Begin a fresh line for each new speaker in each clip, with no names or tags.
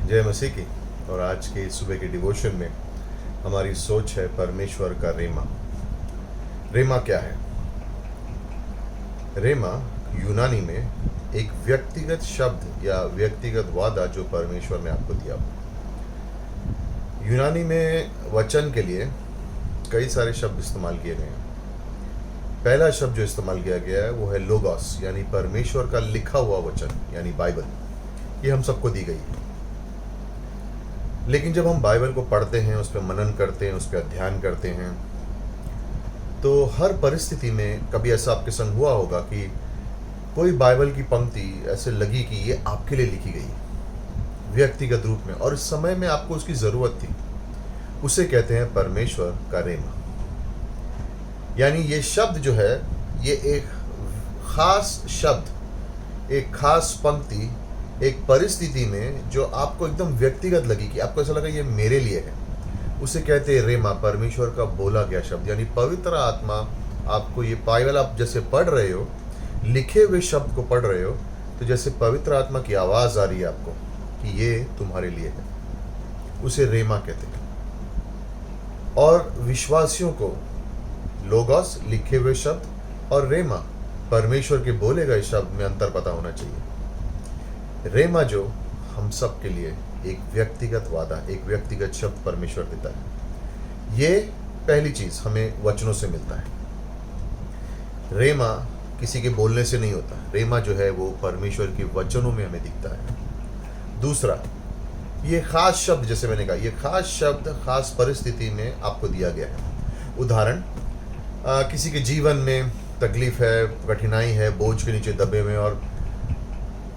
जय मसीह की। और आज के सुबह के डिवोशन में हमारी सोच है परमेश्वर का रेमा। रेमा क्या है? रेमा यूनानी में एक व्यक्तिगत शब्द या व्यक्तिगत वादा जो परमेश्वर ने आपको दिया। यूनानी में वचन के लिए कई सारे शब्द इस्तेमाल किए गए हैं। पहला शब्द जो इस्तेमाल किया गया है वो है लोगोस, यानी परमेश्वर का लिखा हुआ वचन, यानी बाइबल। ये हम सबको दी गई है। लेकिन जब हम बाइबल को पढ़ते हैं, उस पर मनन करते हैं, उस पर अध्ययन करते हैं, तो हर परिस्थिति में कभी ऐसा आपके संग हुआ होगा कि कोई बाइबल की पंक्ति ऐसे लगी कि ये आपके लिए लिखी गई व्यक्तिगत रूप में, और इस समय में आपको उसकी ज़रूरत थी। उसे कहते हैं परमेश्वर का रेमा। यानी ये शब्द जो है, ये एक खास शब्द, एक खास पंक्ति, एक परिस्थिति में जो आपको एकदम व्यक्तिगत लगी, कि आपको ऐसा लगा ये मेरे लिए है, उसे कहते हैं रेमा, परमेश्वर का बोला गया शब्द। यानी पवित्र आत्मा आपको ये बाइबल आप जैसे पढ़ रहे हो, लिखे हुए शब्द को पढ़ रहे हो, तो जैसे पवित्र आत्मा की आवाज़ आ रही है आपको कि ये तुम्हारे लिए है, उसे रेमा कहते हैं। और विश्वासियों को लोगोस, लिखे हुए शब्द, और रेमा, परमेश्वर के बोले गए शब्द में अंतर पता होना चाहिए। रेमा जो हम सब के लिए एक व्यक्तिगत वादा, एक व्यक्तिगत शब्द परमेश्वर देता है। ये पहली चीज हमें वचनों से मिलता है। रेमा किसी के बोलने से नहीं होता। रेमा जो है वो परमेश्वर के वचनों में हमें दिखता है। दूसरा, ये खास शब्द, जैसे मैंने कहा, ये खास शब्द खास परिस्थिति में आपको दिया गया है। उदाहरण, किसी के जीवन में तकलीफ है, कठिनाई है, बोझ के नीचे दबे हुए, और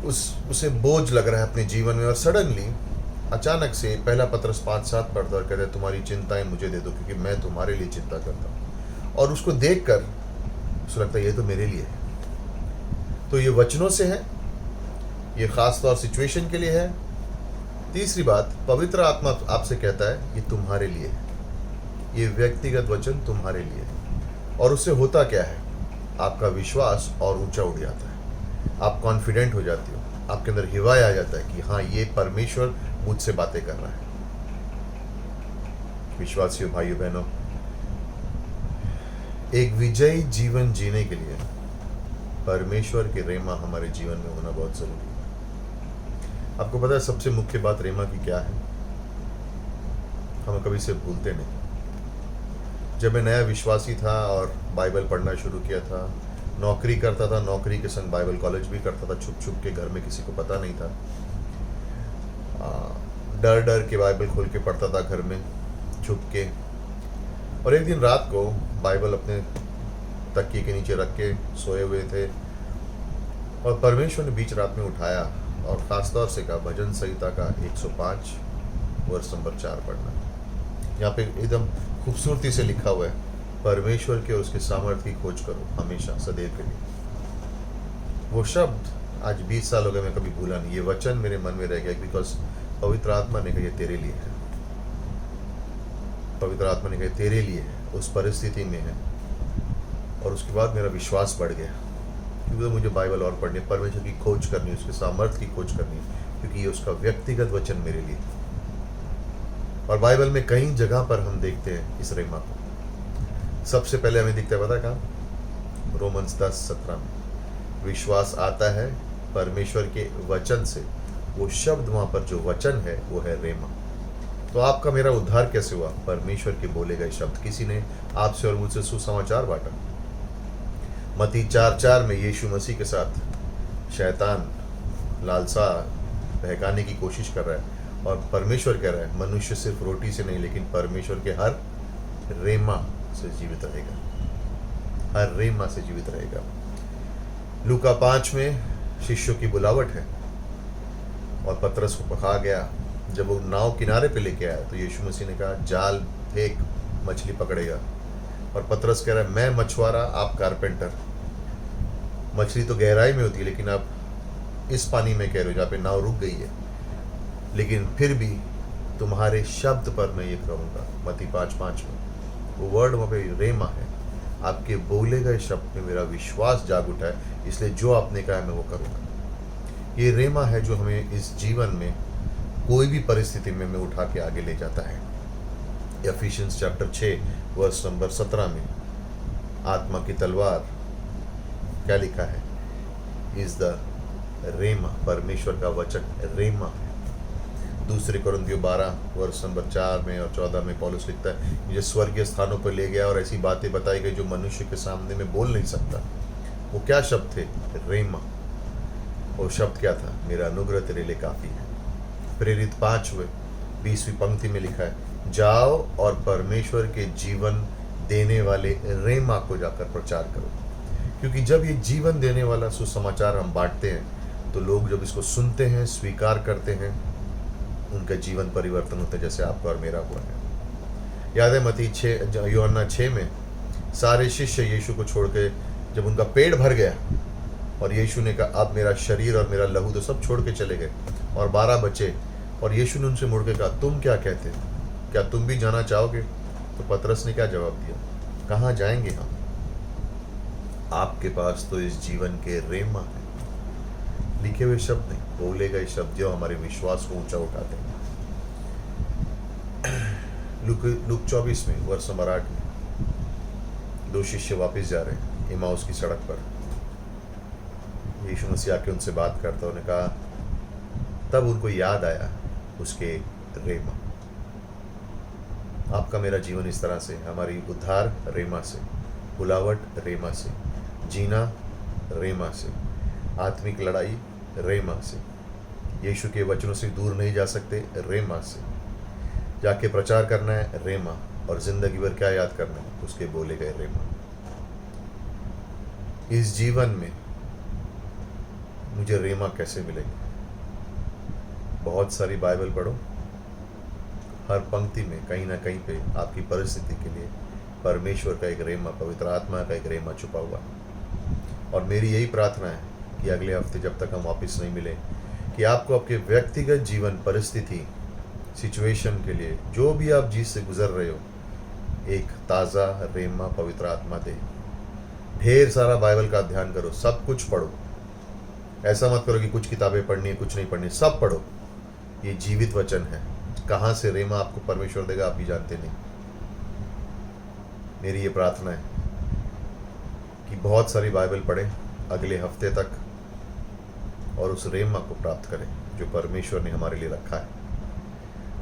उसे बोझ लग रहा है अपने जीवन में, और सडनली अचानक से पहला पत्रस 5:7 पढ़ता और कहता है तुम्हारी चिंताएं मुझे दे दो क्योंकि मैं तुम्हारे लिए चिंता करता हूँ। और उसको देखकर उसको लगता है ये तो मेरे लिए है। तो ये वचनों से है, ये खास तौर सिचुएशन के लिए है। तीसरी बात, पवित्र आत्मा आपसे कहता है ये तुम्हारे लिए है, ये व्यक्तिगत वचन तुम्हारे लिए है। और उससे होता क्या है, आपका विश्वास और ऊंचा उठ जाता है, आप कॉन्फिडेंट हो जाती हो, आपके अंदर हिवाय आ जाता है कि हाँ, ये परमेश्वर मुझसे बातें कर रहा है। विश्वासियों, भाइयों बहनों, एक विजयी जीवन जीने के लिए परमेश्वर के रेमा हमारे जीवन में होना बहुत जरूरी है। आपको पता है सबसे मुख्य बात रेमा की क्या है? हम कभी से भूलते नहीं। जब मैं नया विश्वासी था और बाइबल पढ़ना शुरू किया था, नौकरी करता था, नौकरी के संग बाइबल कॉलेज भी करता था, छुप छुप के, घर में किसी को पता नहीं था। डर डर के बाइबल खोल के पढ़ता था घर में छुप के। और एक दिन रात को बाइबल अपने तकिए के नीचे रख के सोए हुए थे, और परमेश्वर ने बीच रात में उठाया और ख़ास तौर से कहा भजन संहिता का 105 वर्ष नंबर 4 पढ़ना। यहाँ पे एकदम खूबसूरती से लिखा हुआ है, परमेश्वर के और उसके सामर्थ्य की खोज करो हमेशा, सदैव के लिए। वो शब्द आज 20 साल हो गए, मैं कभी भूला नहीं। ये वचन मेरे मन में रह गया, बिकॉज पवित्र आत्मा ने कहा ये तेरे लिए है। पवित्र आत्मा ने कहा तेरे लिए है, उस परिस्थिति में है। और उसके बाद मेरा विश्वास बढ़ गया, क्योंकि मुझे बाइबल और पढ़नी, परमेश्वर की खोज करनी, उसके सामर्थ्य की खोज करनी, क्योंकि ये उसका व्यक्तिगत वचन मेरे लिए। और बाइबल में कई जगह पर हम देखते हैं इस रेमा को। सबसे पहले हमें दिखता है, पता कहाँ? रोमन्स 10:17 में विश्वास आता है परमेश्वर के वचन से। वो शब्द वहाँ पर जो वचन है वो है रेमा। तो आपका मेरा उद्धार कैसे हुआ? परमेश्वर के बोले गए शब्द। किसी ने आपसे और मुझसे सुसमाचार बांटा। मत्ती 4:4 में यीशु मसीह के साथ शैतान लालसा बहकाने की कोशिश कर रहा है, और परमेश्वर कह रहा है मनुष्य सिर्फ रोटी से नहीं, लेकिन परमेश्वर के हर रेमा से जीवित रहेगा, हर रेमा से जीवित रहेगा। लूका 5 में शिष्यों की बुलावट है, और पतरस को पकड़ा गया। जब वो नाव किनारे पे लेके आया तो यीशु मसीह ने कहा जाल फेंक, मछली पकड़ेगा। और पतरस कह रहा है मैं मछुआरा, आप कारपेंटर। मछली तो गहराई में होती है, लेकिन आप इस पानी में कह रहे हो जहाँ पे नाव रुक गई है। लेकिन फिर भी तुम्हारे शब्द पर मैं ये कहूँगा। मत्ती 5:5 में वो वर्ड वहाँ पे रेमा है, आपके बोले गए शब्द में मेरा विश्वास जाग उठा है, इसलिए जो आपने कहा है मैं वो करूँगा। ये रेमा है जो हमें इस जीवन में कोई भी परिस्थिति में मैं उठा के आगे ले जाता है। एफिशिएंस चैप्टर 6 वर्स नंबर 17 में आत्मा की तलवार क्या लिखा है? इज द रेमा, परमेश्वर का वचन रेमा है। दूसरे कोरिन्थियों 12 वर्ष नंबर 4 में और 14 में पौलुस लिखता है, मुझे स्वर्गीय स्थानों पर ले गया और ऐसी बातें बताई गई जो मनुष्य के सामने में बोल नहीं सकता। वो क्या शब्द थे? रेमा। वो शब्द क्या था? मेरा अनुग्रह तेरे लिए काफी है। प्रेरित 5:20 पंक्ति में लिखा है, जाओ और परमेश्वर के जीवन देने वाले रेमा को जाकर प्रचार करो। क्योंकि जब ये जीवन देने वाला सुसमाचार हम बांटते हैं तो लोग जब इसको सुनते हैं, स्वीकार करते हैं, उनका जीवन परिवर्तन होता है, जैसे आपका और मेरा हुआ है। याद है मत्ती 6 यूहन्ना 6 में सारे शिष्य यीशु को छोड़ के जब उनका पेट भर गया और यीशु ने कहा अब मेरा शरीर और मेरा लहू, तो सब छोड़ के चले गए और 12 बचे। और यीशु ने उनसे मुड़ के कहा, तुम क्या कहते हो? क्या तुम भी जाना चाहोगे? तो पतरस ने क्या जवाब दिया? कहाँ जाएंगे हम? आपके पास तो इस जीवन के रेमा है। लिखे हुए शब्द नहीं, बोले गए शब्द जो हमारे विश्वास को ऊंचा उठाते हैं। लूक 24 में वर्ष नंबर 8 में 2 शिष्य वापस जा रहे हैं इमाउस की सड़क पर। यीशु मसीह आके उनसे बात करता, उन्होंने कहा, तब उनको याद आया उसके रेमा। आपका मेरा जीवन इस तरह से, हमारी उद्धार रेमा से, बुलावट रेमा से, जीना रेमा से, आत्मिक लड़ाई रेमा से, यीशु के वचनों से दूर नहीं जा सकते रेमा से, जाके प्रचार करना है रेमा, और जिंदगी भर क्या याद करना है? उसके बोले गए रेमा। इस जीवन में मुझे रेमा कैसे मिलेंगे? बहुत सारी बाइबल पढ़ो, हर पंक्ति में कहीं ना कहीं पे आपकी परिस्थिति के लिए परमेश्वर का एक रेमा, पवित्र आत्मा का एक रेमा छुपा हुआ है। और मेरी यही प्रार्थना है कि अगले हफ्ते जब तक हम वापस नहीं मिले, कि आपको आपके व्यक्तिगत जीवन परिस्थिति सिचुएशन के लिए जो भी आप जिस से गुजर रहे हो, एक ताज़ा रेमा पवित्र आत्मा दे। ढेर सारा बाइबल का अध्ययन करो, सब कुछ पढ़ो। ऐसा मत करो कि कुछ किताबें पढ़नी है, कुछ नहीं पढ़नी, सब पढ़ो। ये जीवित वचन है। कहाँ से रेमा आपको परमेश्वर देगा आप भी जानते नहीं। मेरी ये प्रार्थना है कि बहुत सारी बाइबल पढ़ें अगले हफ्ते तक और उस रेमा को प्राप्त करें जो परमेश्वर ने हमारे लिए रखा है।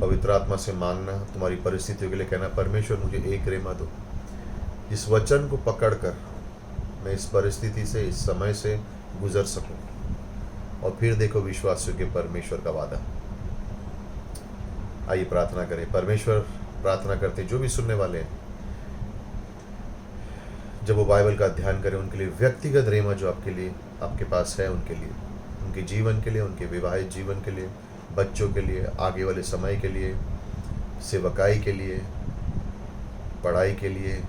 पवित्र आत्मा से मांगना, तुम्हारी परिस्थितियों के लिए कहना, परमेश्वर मुझे एक रेमा दो, इस वचन को पकड़कर मैं इस परिस्थिति से, इस समय से गुजर सकूं। और फिर देखो विश्वासियों के परमेश्वर का वादा। आइए प्रार्थना करें। परमेश्वर, प्रार्थना करते जो भी सुनने वाले हैं, जब वो बाइबल का अध्ययन करें, उनके लिए व्यक्तिगत रेमा जो आपके लिए, आपके पास है, उनके लिए, उनके जीवन के लिए, उनके विवाहित जीवन के लिए, बच्चों के लिए, आगे वाले समय के लिए, सेवकाई के लिए, पढ़ाई के लिए,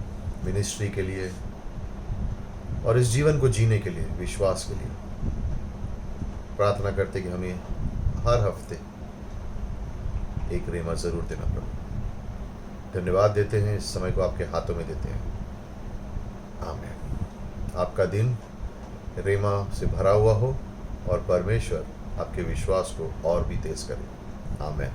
मिनिस्ट्री के लिए, और इस जीवन को जीने के लिए, विश्वास के लिए प्रार्थना करते कि हमें हर हफ्ते एक रेमा जरूर देना प्रभु। धन्यवाद देते हैं, इस समय को आपके हाथों में देते हैं। आमीन। आपका दिन रेमा से भरा हुआ हो और परमेश्वर आपके विश्वास को और भी तेज करे। आमीन।